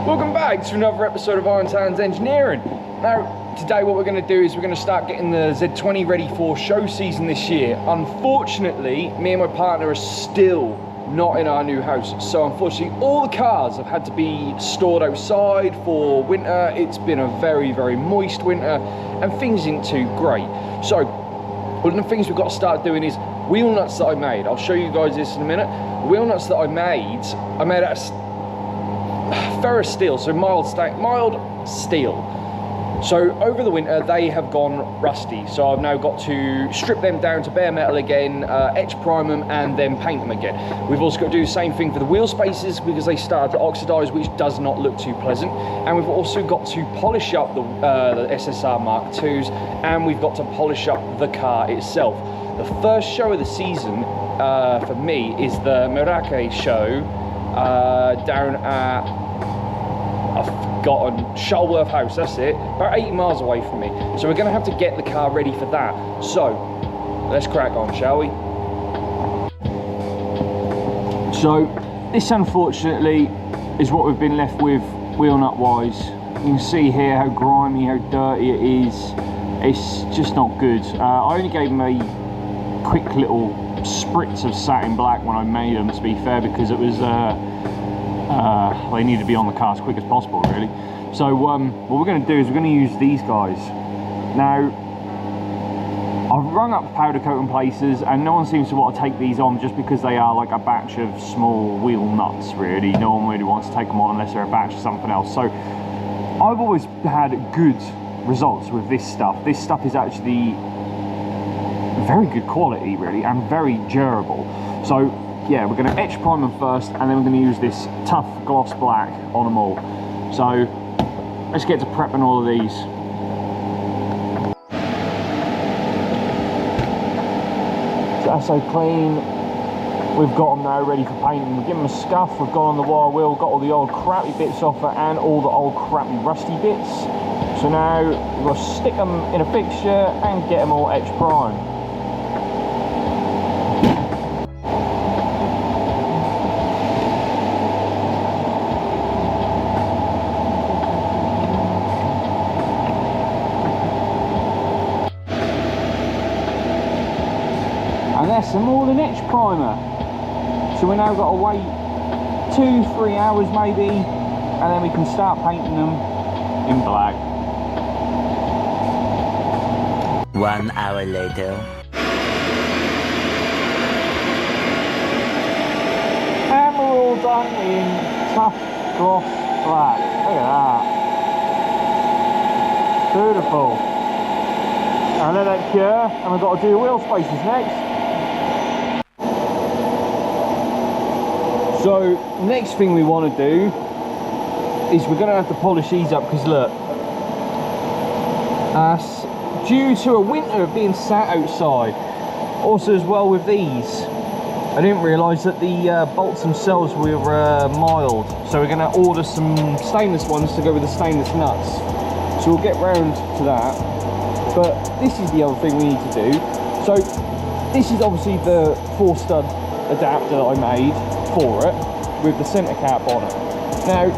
Welcome back to another episode of Iron Towns Engineering. Now, today what we're going to do is we're going to start getting the Z20 ready for show season this year. Unfortunately, me and my partner are still not in our new house. So unfortunately, all the cars have had to be stored outside for winter. It's been a very, very moist winter and things ain't too great. So one of the things we've got to start doing is wheel nuts that I made. I'll show you guys this in a minute. Wheel nuts that I made out of ferrous steel, so mild steel. So over the winter they have gone rusty, so I've now got to strip them down to bare metal again, etch prime them and then paint them again. We've also got to do the same thing for the wheel spaces because they started to oxidize, which does not look too pleasant. And we've also got to polish up the SSR MK2s, and we've got to polish up the car itself. The first show of the season for me is the Merake show down at, I've forgotten, Shuttleworth House, that's it, about 80 miles away from me. So we're going to have to get the car ready for that. So let's crack on, shall we? So this unfortunately is what we've been left with wheel nut wise. You can see here how grimy, how dirty it is. It's just not good. I only gave them a quick little spritz of satin black when I made them, to be fair, because it was they need to be on the car as quick as possible, really. So what we're going to do is we're going to use these guys. Now, I've rung up powder coating places and no one seems to want to take these on just because they are like a batch of small wheel nuts, really. No one really wants to take them on unless they're a batch of something else. So I've always had good results with this stuff. This stuff is actually very good quality, really, and very durable. So yeah, we're going to etch prime them first, and then we're going to use this tough gloss black on them all. So let's get to prepping all of these. So that's so clean. We've got them now ready for painting. We give them a scuff. We've gone on the wire wheel, got all the old crappy bits off it and all the old crappy rusty bits. So now we'll stick them in a fixture and get them all etched prime. And that's the more than etch primer. So we now got to wait 2-3 hours maybe, and then we can start painting them in black. 1 hour later. And we're all done in tough gloss black. Look at that. Beautiful. And let that cure, and we've got to do wheel spaces next. So next thing we want to do is we're going to have to polish these up, because look, due to a winter of being sat outside. Also as well with these, I didn't realise that the bolts themselves were mild, so we're going to order some stainless ones to go with the stainless nuts. So we'll get round to that. But this is the other thing we need to do. So this is obviously the 4-stud adapter that I made for it, with the centre cap on it. Now,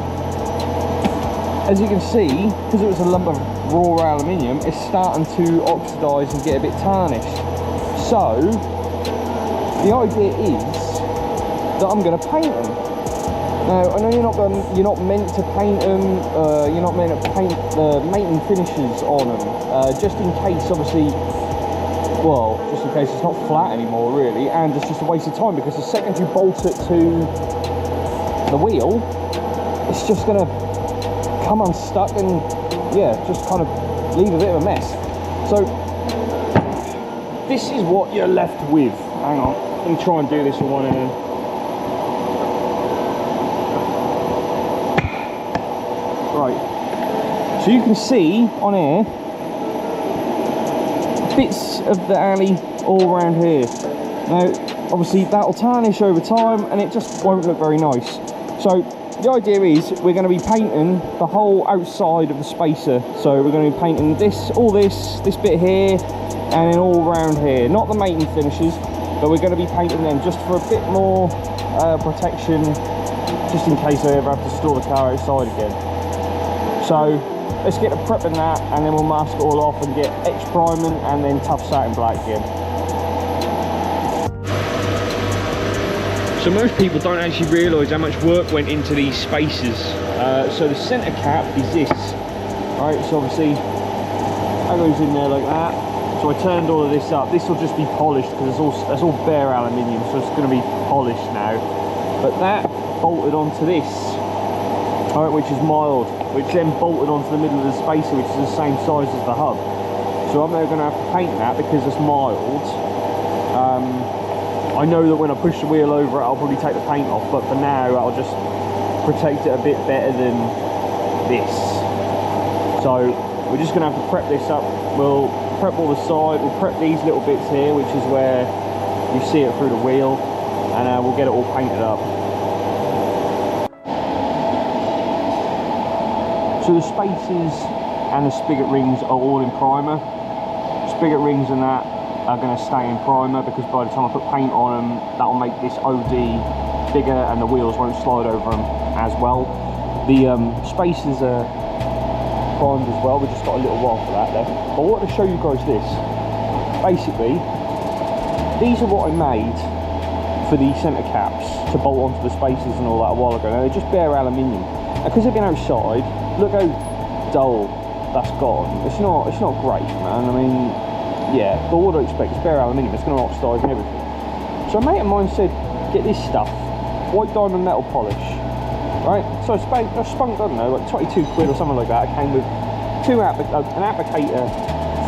as you can see, because it was a lump of raw aluminium, it's starting to oxidise and get a bit tarnished. So the idea is that I'm going to paint them. Now, I know you're not meant to paint them, you're not meant to paint the mating finishes on them, just in case, obviously, well, just in case it's not flat anymore, really, and it's just a waste of time, because the second you bolt it to the wheel, it's just going to come unstuck and, yeah, just kind of leave a bit of a mess. So this is what you're left with. Hang on, let me try and do this with one hand. Right, so you can see on here bits of the alley all around here. Now obviously that'll tarnish over time and it just won't look very nice. So the idea is we're going to be painting the whole outside of the spacer. So we're going to be painting this, all this bit here, and then all around here. Not the mating finishes, but we're going to be painting them just for a bit more protection just in case I ever have to store the car outside again. So let's get to prepping that, and then we'll mask it all off and get X priming and then tough satin black again. So most people don't actually realise how much work went into these spacers. So the centre cap is this. Right, so obviously that goes in there like that. So I turned all of this up. This will just be polished because it's all bare aluminium, so it's going to be polished now. But that bolted onto this, all right, which is mild, which then bolted onto the middle of the spacer, which is the same size as the hub. So I'm now going to have to paint that because it's mild. I know that when I push the wheel over it, I'll probably take the paint off, but for now I'll just protect it a bit better than this. So we're just going to have to prep this up. We'll prep all the side, we'll prep these little bits here, which is where you see it through the wheel, and we'll get it all painted up. So the spacers and the spigot rings are all in primer. Spigot rings and that are going to stay in primer because by the time I put paint on them, that will make this OD bigger and the wheels won't slide over them as well. The spacers are primed as well. We just got a little while for that there. But I want to show you guys this. Basically, these are what I made for the centre caps to bolt onto the spacers and all that a while ago. Now they're just bare aluminium. And because they've been outside, look how dull that's gone. It's not great, man. I mean, yeah, but what do I expect? It's bare aluminium, it's going to oxidise and everything. So a mate of mine said, get this stuff, white diamond metal polish, right? So I spunk, I don't know, like 22 quid or something like that. It came with an applicator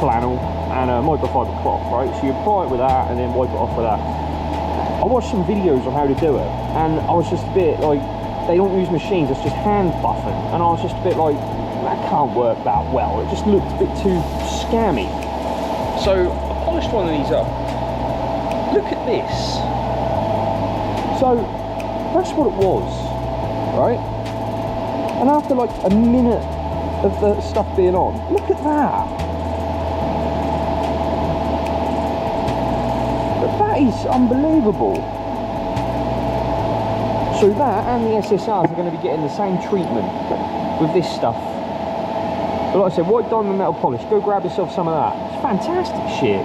flannel and a microfiber cloth, right? So you apply it with that and then wipe it off with that. I watched some videos on how to do it, and I was just a bit like, they don't use machines, it's just hand buffing, and I was just a bit like, that can't work that well. It just looked a bit too scammy. So I polished one of these up. Look at this. So that's what it was, right? And after like a minute of the stuff being on, look at that. That is unbelievable. So that and the SSRs are going to be getting the same treatment with this stuff. But like I said, white diamond metal polish, go grab yourself some of that. It's fantastic shit.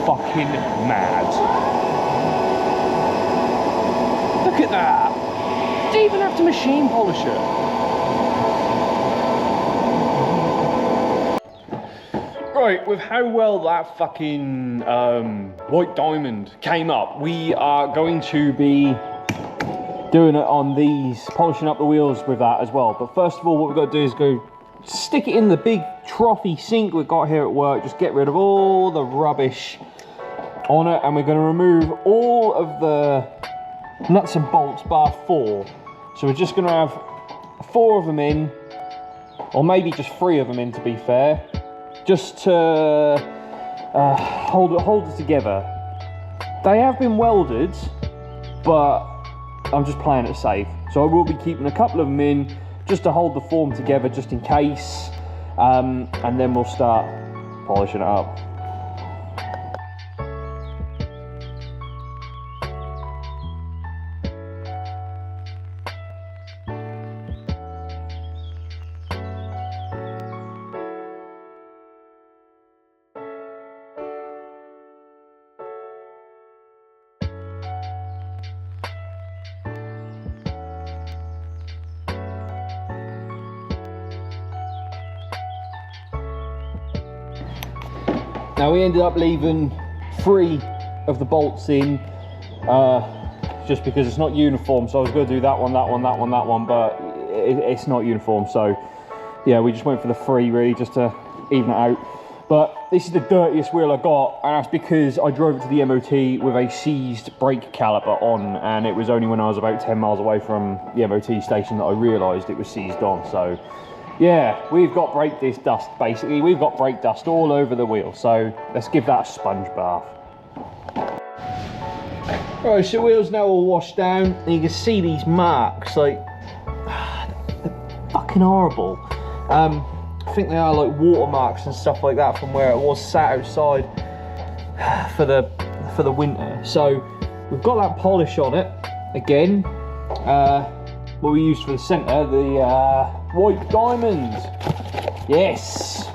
Fucking mad. Look at that. They even have to machine polish it. Right, with how well that fucking white diamond came up, we are going to be doing it on these, polishing up the wheels with that as well. But first of all, what we've got to do is go stick it in the big trophy sink we've got here at work, just get rid of all the rubbish on it, and we're going to remove all of the nuts and bolts bar 4. So we're just going to have 4 of them in, or maybe just 3 of them in, to be fair, just to hold it together. They have been welded, but I'm just playing it safe, so I will be keeping a couple of them in just to hold the form together just in case, and then we'll start polishing it up. Now we ended up leaving 3 of the bolts in, just because it's not uniform. So I was going to do that one, but it's not uniform. So yeah, we just went for the 3 really, just to even it out. But this is the dirtiest wheel I got, and that's because I drove it to the MOT with a seized brake caliper on, and it was only when I was about 10 miles away from the MOT station that I realised it was seized on. So yeah, we've got brake disc dust basically. We've got brake dust all over the wheel, so let's give that a sponge bath. Right, so the wheel's now all washed down, and you can see these marks, like, they're fucking horrible. I think they are like watermarks and stuff like that from where it was sat outside for the winter. So we've got that polish on it again. What we used for the centre, the white diamond. Yes,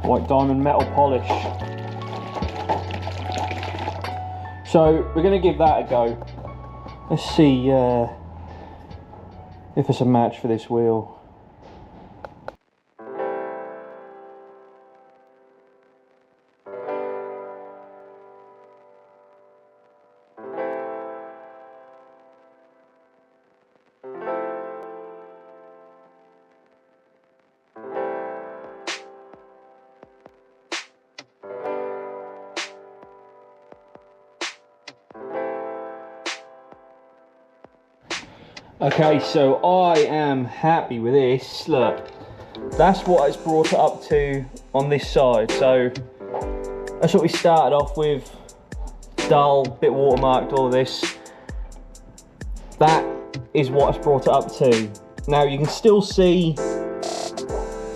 white diamond metal polish. So we're going to give that a go. Let's see if it's a match for this wheel. Okay, so I am happy with this. Look, that's what it's brought it up to on this side. So that's what we started off with. Dull, bit watermarked, all of this. That is what it's brought it up to. Now you can still see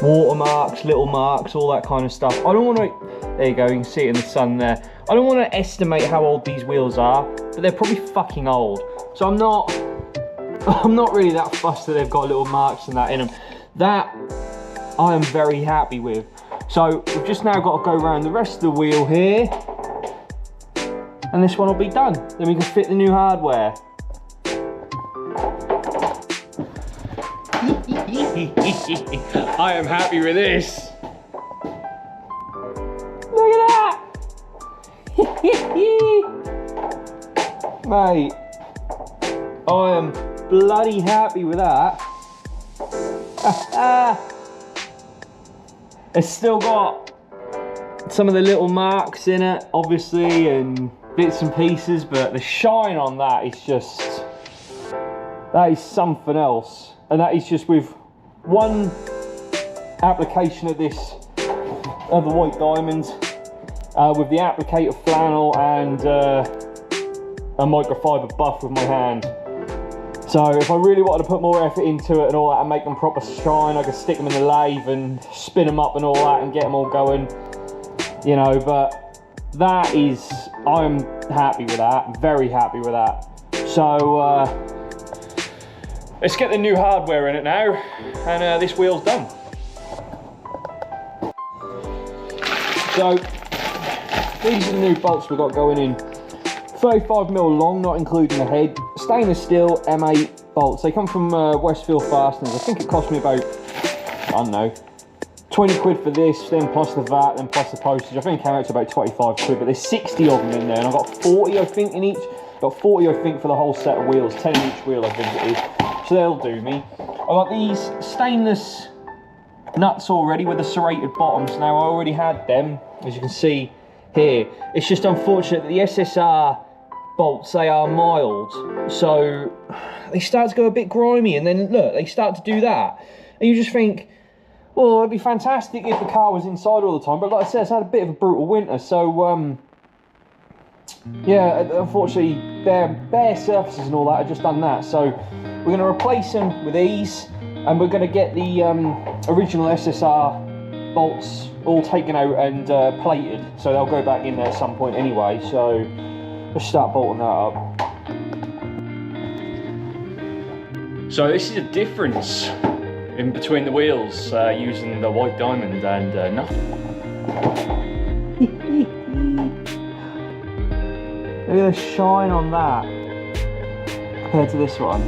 watermarks, little marks, all that kind of stuff. I don't want to, there you go, you can see it in the sun there. I don't want to estimate how old these wheels are, but they're probably fucking old. So I'm not really that fussed that they've got little marks and that in them. That I am very happy with. So we've just now got to go around the rest of the wheel here, and this one will be done. Then we can fit the new hardware. I am happy with this. Look at that! Mate, I am bloody happy with that. It's still got some of the little marks in it, obviously, and bits and pieces, but the shine on that is just, that is something else. And that is just with one application of this, of the white diamond, with the applicator flannel and a microfiber buff with my hand. So if I really wanted to put more effort into it and all that and make them proper shine, I could stick them in the lathe and spin them up and all that and get them all going, you know. But that is, I'm happy with that, very happy with that. So let's get the new hardware in it now, and this wheel's done. So these are the new bolts we've got going in. 35mm long, not including the head. Stainless steel M8 bolts. They come from Westfield Fasteners. I think it cost me about, I don't know, 20 quid for this, then plus the VAT, then plus the postage. I think it came out to about 25 quid, but there's 60 of them in there, and I've got 40, I think, in each. Got 40, I think, for the whole set of wheels, 10 in each wheel, I think it is. So they'll do me. I've got these stainless nuts already with the serrated bottoms. Now, I already had them, as you can see here. It's just unfortunate that the SSR bolts, they are mild, so they start to go a bit grimy, and then look, they start to do that, and you just think, well, it'd be fantastic if the car was inside all the time, but like I said, it's had a bit of a brutal winter, so yeah, unfortunately their bare surfaces and all that have just done that. So we're going to replace them with these, and we're going to get the original SSR bolts all taken out and plated, so they'll go back in there at some point anyway. So let's start bolting that up. So this is a difference in between the wheels using the white diamond and nothing. Look at the shine on that compared to this one.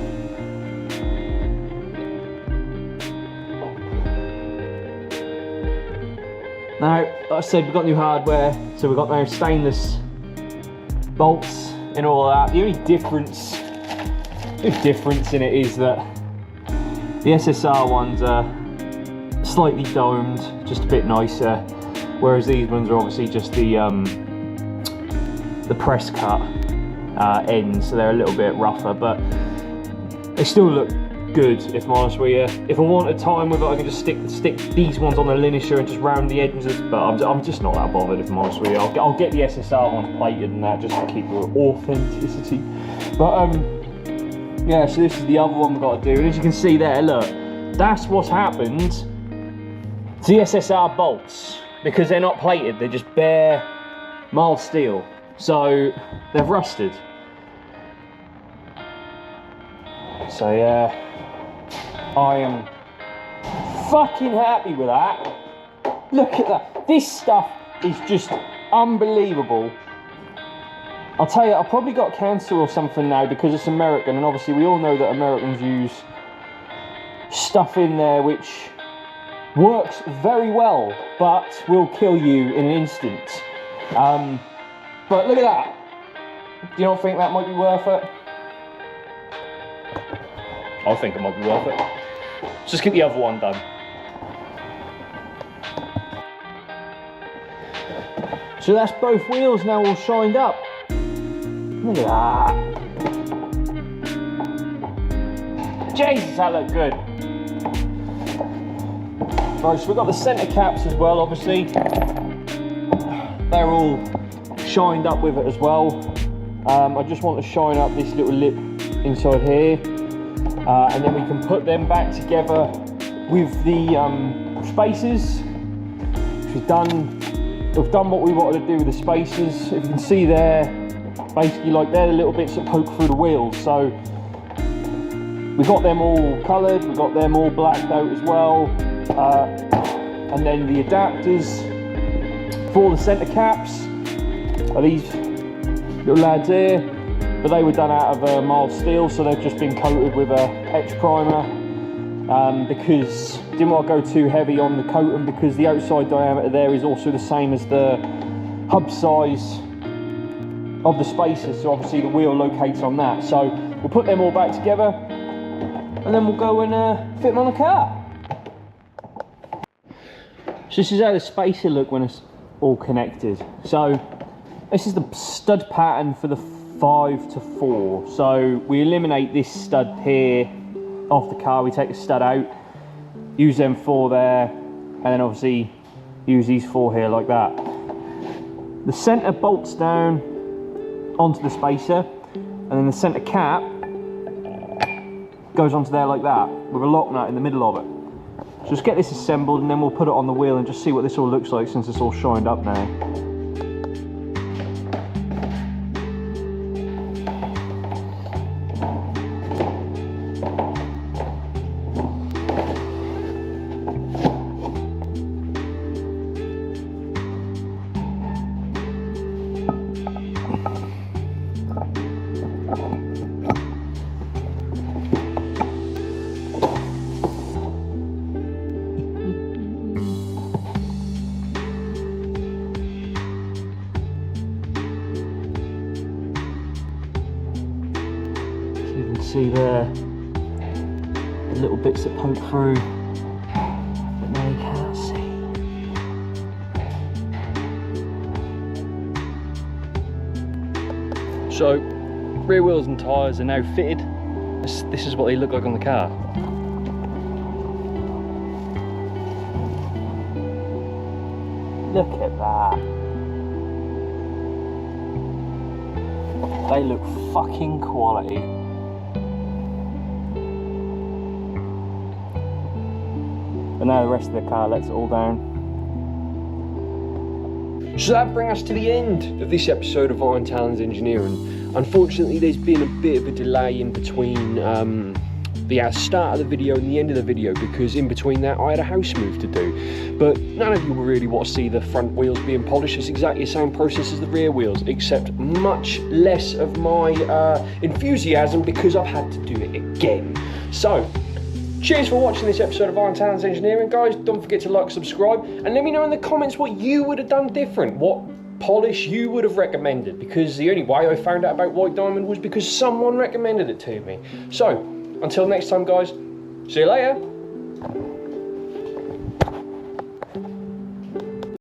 Now, like I said, we've got new hardware, so we've got now stainless bolts and all of that. The only difference in it is that the SSR ones are slightly domed, just a bit nicer. Whereas these ones are obviously just the press cut ends, so they're a little bit rougher, but they still look good, if I'm honest with you. If I wanted time with it, I can just stick these ones on the linisher and just round the edges, but I'm just not that bothered, if I'm honest with you. I'll get the SSR ones plated and that, just to keep the authenticity. But yeah, so this is the other one we've got to do, and as you can see there, look, that's what's happened to the SSR bolts, because they're not plated, they're just bare mild steel, so they've rusted. So yeah, I am fucking happy with that. Look at that. This stuff is just unbelievable. I'll tell you, I've probably got cancer or something now because it's American, and obviously we all know that Americans use stuff in there which works very well, but will kill you in an instant. But look at that. Do you not think that might be worth it? I think it might be worth it. Let's just get the other one done. So that's both wheels now all shined up. Look at that. Jesus, that looked good. Right, so we've got the centre caps as well, obviously. They're all shined up with it as well. I just want to shine up this little lip inside here. And then we can put them back together with the spacers. We've done what we wanted to do with the spacers. If you can see there, basically like they're the little bits that poke through the wheels. So we got them all coloured, we got them all blacked out as well. And then the adapters for the centre caps are these little lads here, but they were done out of mild steel, so they've just been coated with a etch primer, because didn't want to go too heavy on the coating, because the outside diameter there is also the same as the hub size of the spacers, so obviously the wheel locates on that. So we'll put them all back together and then we'll go and fit them on the car. So this is how the spacer look when it's all connected. So this is the stud pattern for the 5 to 4. So we eliminate this stud here off the car, we take the stud out, use them 4 there, and then obviously use these 4 here like that. The centre bolts down onto the spacer, and then the centre cap goes onto there like that, with a lock nut in the middle of it. So just get this assembled, and then we'll put it on the wheel and just see what this all looks like since it's all shined up now. See there, the little bits that poke through, but now you can't see. So, rear wheels and tyres are now fitted. This is what they look like on the car. Look at that. They look fucking quality. But now the rest of the car lets it all down. So that brings us to the end of this episode of Iron Talons Engineering. Unfortunately, there's been a bit of a delay in between the start of the video and the end of the video, because in between that I had a house move to do. But none of you will really want to see the front wheels being polished. It's exactly the same process as the rear wheels, except much less of my enthusiasm, because I've had to do it again. So, cheers for watching this episode of Iron Talons Engineering, guys. Don't forget to like, subscribe, and let me know in the comments what you would have done different, what polish you would have recommended, because the only way I found out about white diamond was because someone recommended it to me. So, until next time, guys, see you later.